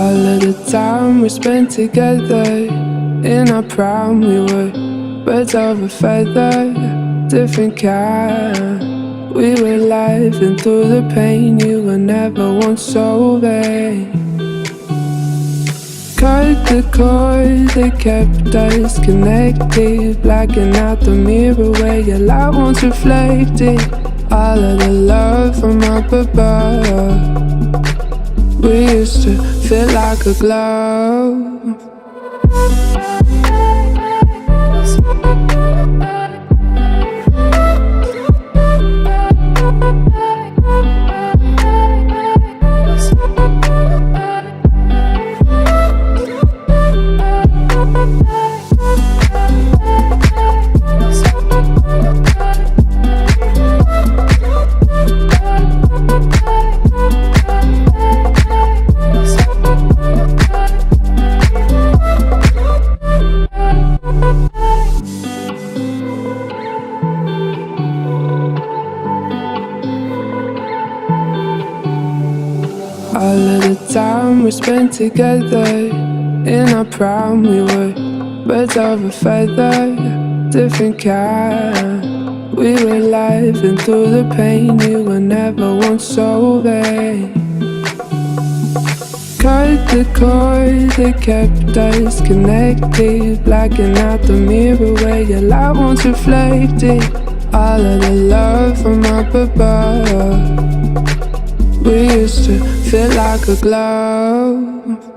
All of the time we spent together, in our prime we were birds of a feather, different kind. We were laughing through the pain, you were never once so vain. Cut the cord that kept us connected, blacking out the mirror where your light once reflected. All of the love from up above, we used to feel like a glove. All of the time we spent together, in our prime we were birds of a feather, different kind. We were laughing through the pain, you were never once so vain. Cut the cord that kept us connected, blacking out the mirror where your light once reflected. All of the love from up above, we used to feel like a glove.